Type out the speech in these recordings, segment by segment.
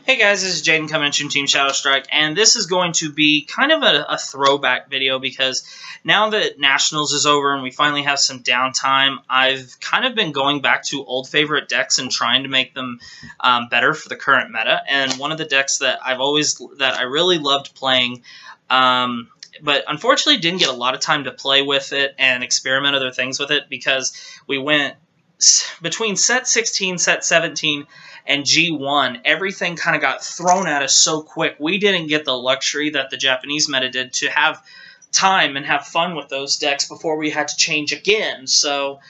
Hey guys, this is Jaden coming from Team Shadow Strike, and this is going to be kind of a throwback video because now that Nationals is over and we finally have some downtime, I've kind of been going back to old favorite decks and trying to make them better for the current meta. And one of the decks that I really loved playing, but unfortunately didn't get a lot of time to play with it and experiment other things with it because we went between set 16, set 17, and G1, everything kind of got thrown at us so quick. We didn't get the luxury that the Japanese meta did to have time and have fun with those decks before we had to change again. So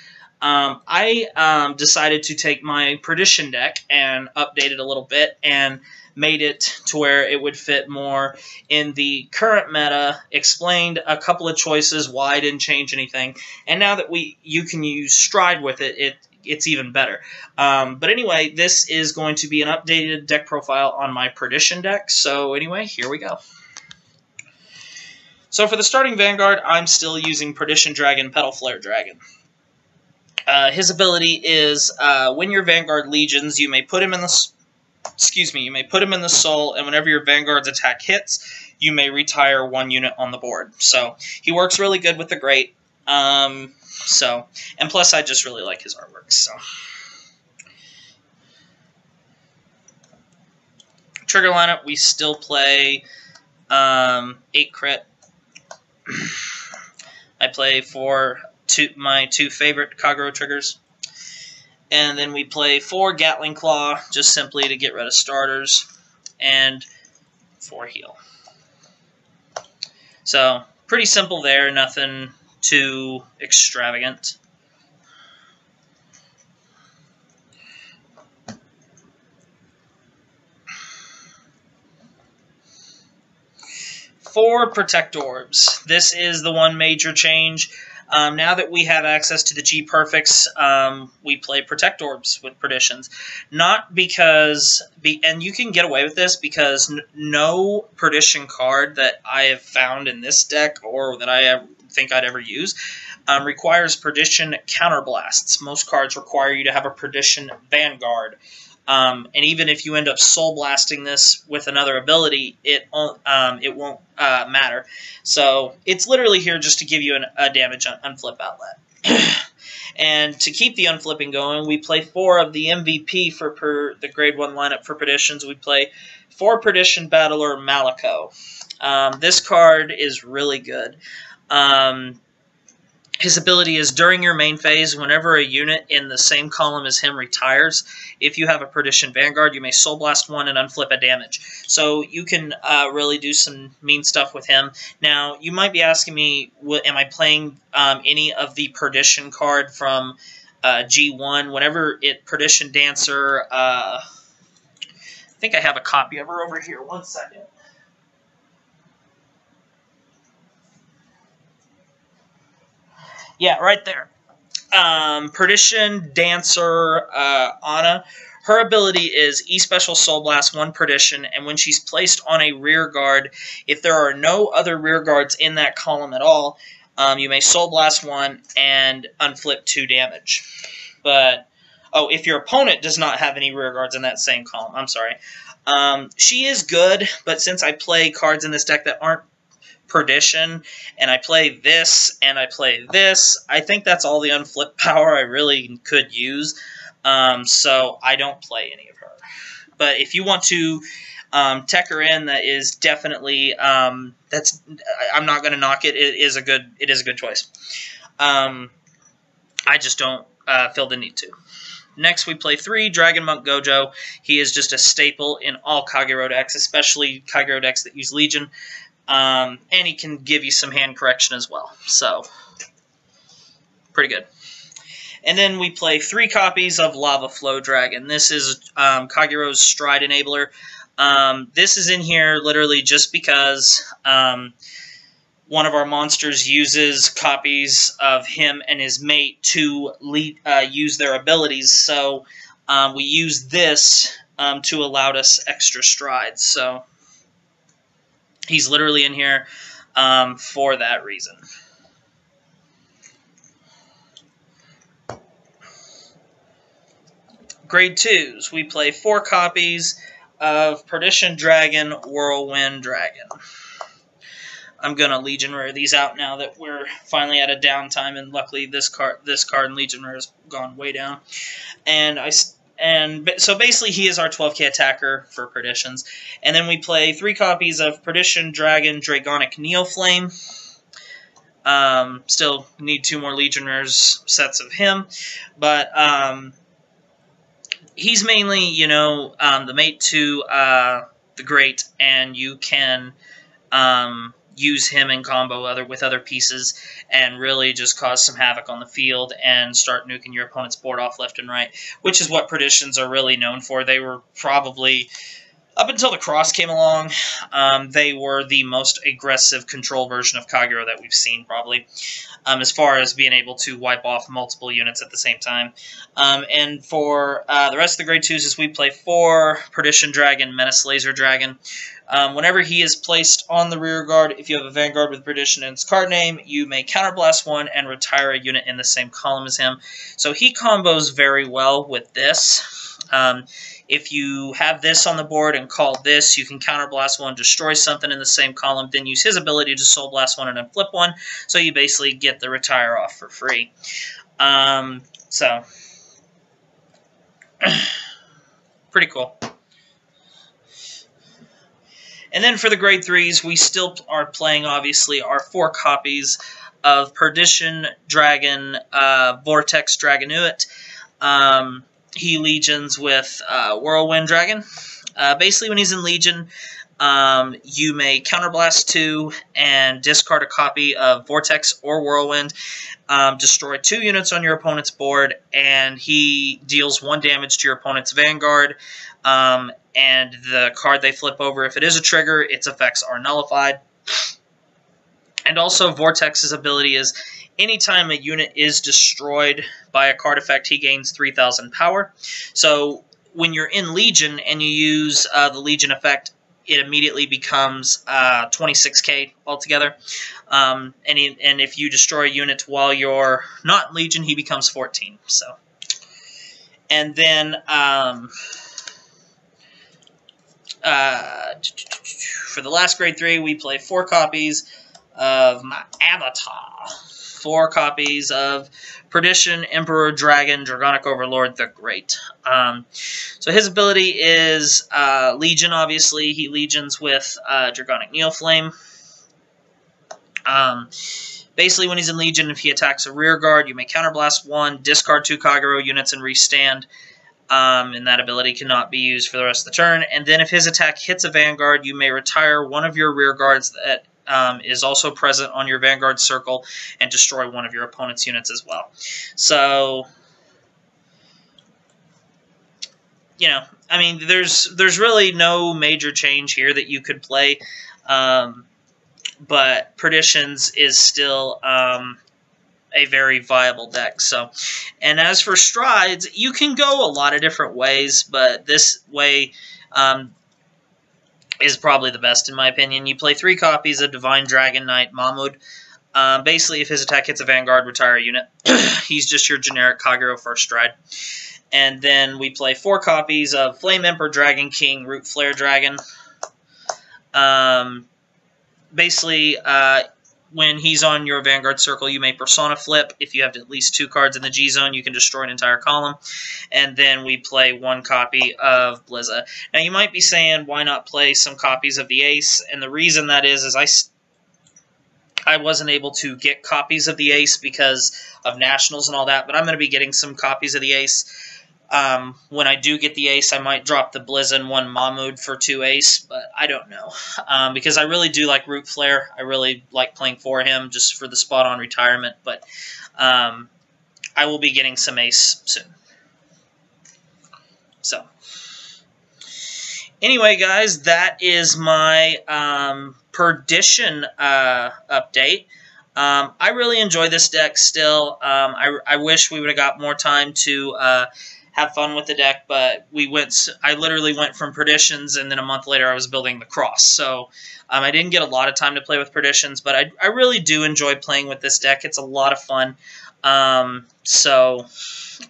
I decided to take my Perditon deck and update it a little bit and made it to where it would fit more in the current meta, explained a couple of choices why I didn't change anything, and now that you can use Stride with it, it's even better. But anyway, this is going to be an updated deck profile on my Perditon deck, so anyway, here we go. So for the starting Vanguard, I'm still using Perditon Dragon, Petal Flare Dragon. His ability is, when your Vanguard legions, you may put him in the soul, and whenever your Vanguard's attack hits, you may retire one unit on the board. So he works really good with the Great. And plus I just really like his artwork. So trigger lineup, we still play 8 crit. I play for my two favorite Kagero triggers. And then we play 4 Gatling Claw, just simply to get rid of starters, and 4 heal. So, pretty simple there, nothing too extravagant. For Protect Orbs, this is the one major change. Now that we have access to the G-Perfects, we play Protect Orbs with Perditions. Not because... and you can get away with this because no Perdition card that I have found in this deck, or that I think I'd ever use, requires Perdition Counterblasts. Most cards require you to have a Perdition Vanguard. And even if you end up soul blasting this with another ability, it won't matter. So it's literally here just to give you a damage unflip outlet. And to keep the unflipping going, we play 4 of the MVP for the grade 1 lineup for Perditions. We play 4 Perdition Battler Malico. This card is really good. His ability is, during your main phase, whenever a unit in the same column as him retires, if you have a Perdition Vanguard, you may Soul Blast 1 and unflip a damage. So you can really do some mean stuff with him. Now, you might be asking me, am I playing any of the Perdition card from G1? Whenever Perdition Dancer, I think I have a copy of her over here. One second. Yeah, right there. Perdition Dancer Anna. Her ability is E-Special Soul Blast 1 Perdition, and when she's placed on a rear guard, if there are no other rear guards in that column at all, you may Soul Blast 1 and unflip 2 damage. But, oh, if your opponent does not have any rear guards in that same column, I'm sorry. She is good, but since I play cards in this deck that aren't Perdition, and I play this, and I play this, I think that's all the unflip power I really could use, so I don't play any of her. But if you want to tech her in, that is definitely, I'm not going to knock it, it is a good choice. I just don't feel the need to. Next, we play 3 Dragon Monk Gojo. He is just a staple in all Kagero decks, especially Kagero decks that use Legion. And he can give you some hand correction as well. So, pretty good. And then we play 3 copies of Lava Flow Dragon. This is Kagero's Stride Enabler. This is in here literally just because one of our monsters uses copies of him and his mate to use their abilities. So, we use this to allow us extra strides. So, he's literally in here for that reason. Grade 2s, we play 4 copies of Perdition Dragon, Whirlwind Dragon. I'm gonna Legion Rare these out now that we're finally at a downtime, and luckily this card in Legion Rare has gone way down. So basically he is our 12k attacker for Perditions, and then we play 3 copies of Perdition Dragon, Dragonic Neoflame. Still need 2 more Legion Rares sets of him, but he's mainly, you know, the mate to the Great, and you can use him in combo with other pieces and really just cause some havoc on the field and start nuking your opponent's board off left and right, which is what Perditions are really known for. They were probably, up until the Cross came along, they were the most aggressive control version of Kagero that we've seen, probably, as far as being able to wipe off multiple units at the same time. And for the rest of the grade 2s, is we play 4 Perdition Dragon, Menace Laser Dragon. Whenever he is placed on the rear guard, if you have a Vanguard with Perdition in its card name, you may counterblast 1 and retire a unit in the same column as him. So he combos very well with this. If you have this on the board and call this, you can counterblast 1, destroy something in the same column, then use his ability to soul blast 1 and then flip 1, so you basically get the retire off for free. So pretty cool. And then for the grade 3s, we still are playing, obviously, our 4 copies of Perdition Dragon, Vortex Dragonuit. He legions with Whirlwind Dragon. Basically, when he's in Legion, you may counterblast 2 and discard a copy of Vortex or Whirlwind, destroy 2 units on your opponent's board, and he deals 1 damage to your opponent's Vanguard. And the card they flip over, if it is a trigger, its effects are nullified. And also, Vortex's ability is, anytime a unit is destroyed by a card effect, he gains 3,000 power. So when you're in Legion and you use the Legion effect, it immediately becomes 26k altogether. And if you destroy a unit while you're not in Legion, he becomes 14. So, and then for the last grade 3, we play 4 copies of my avatar. 4 copies of Perdition, Emperor Dragon, Dragonic Overlord the Great. So his ability is Legion, obviously. He legions with Dragonic Neoflame. Basically, when he's in Legion, if he attacks a rear guard, you may counterblast 1, discard 2 Kagero units, and restand. And that ability cannot be used for the rest of the turn. And then if his attack hits a Vanguard, you may retire 1 of your rear guards that is also present on your Vanguard circle and destroy 1 of your opponent's units as well. So, you know, I mean, there's really no major change here that you could play, but Perditions is still a very viable deck. So, and as for strides, you can go a lot of different ways, but this way is probably the best in my opinion. You play 3 copies of Divine Dragon Knight Mahmud. Basically, if his attack hits a Vanguard, retire a unit. He's just your generic Kagero first stride. And then we play 4 copies of Flame Emperor Dragon King Root Flare Dragon. Basically, when he's on your Vanguard circle, you may Persona Flip. If you have at least 2 cards in the G-Zone, you can destroy an entire column. And then we play 1 copy of Blizza. Now, you might be saying, why not play some copies of the Ace? And the reason that is I wasn't able to get copies of the Ace because of Nationals and all that, but I'm going to be getting some copies of the Ace. When I do get the Ace, I might drop the Blizza and 1 Mahmud for 2 Ace, but I don't know. Because I really do like Root Flare. I really like playing for him just for the spot-on retirement, but I will be getting some Ace soon. So, anyway, guys, that is my Perdition update. I really enjoy this deck still. I wish we would have got more time to have fun with the deck, but I literally went from Perditions, and then a month later I was building the Cross. So I didn't get a lot of time to play with Perditions, but I really do enjoy playing with this deck. It's a lot of fun. So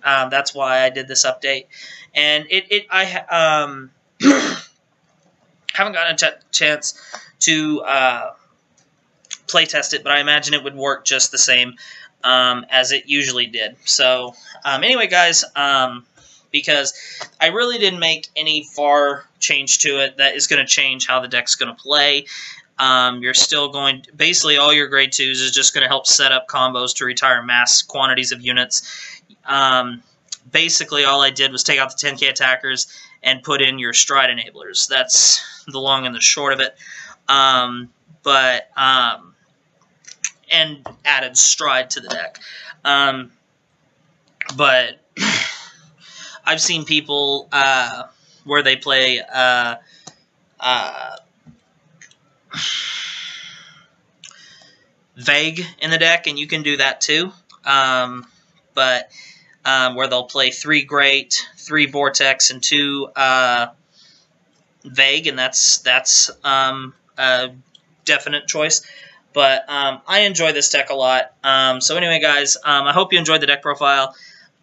that's why I did this update. And Haven't gotten a chance to play test it, but I imagine it would work just the same as it usually did. So anyway, guys, because I really didn't make any far change to it that is going to change how the deck's going to play. You're still going to, basically all your grade 2s is just going to help set up combos to retire mass quantities of units. Basically all I did was take out the 10k attackers and put in your stride enablers. That's the long and the short of it. And added stride to the deck. But I've seen people where they play vague in the deck, and you can do that too. But where they'll play 3 great, 3 vortex, and 2 vague, and that's a definite choice. But I enjoy this deck a lot. So anyway, guys, I hope you enjoyed the deck profile.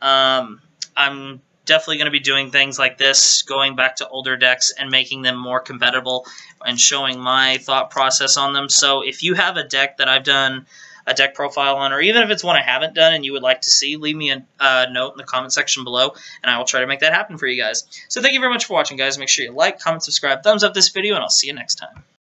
I'm definitely going to be doing things like this, going back to older decks and making them more compatible and showing my thought process on them. So if you have a deck that I've done a deck profile on, or even if it's one I haven't done and you would like to see, leave me a note in the comment section below, and I will try to make that happen for you guys. So thank you very much for watching, guys. Make sure you like, comment, subscribe, thumbs up this video, and I'll see you next time.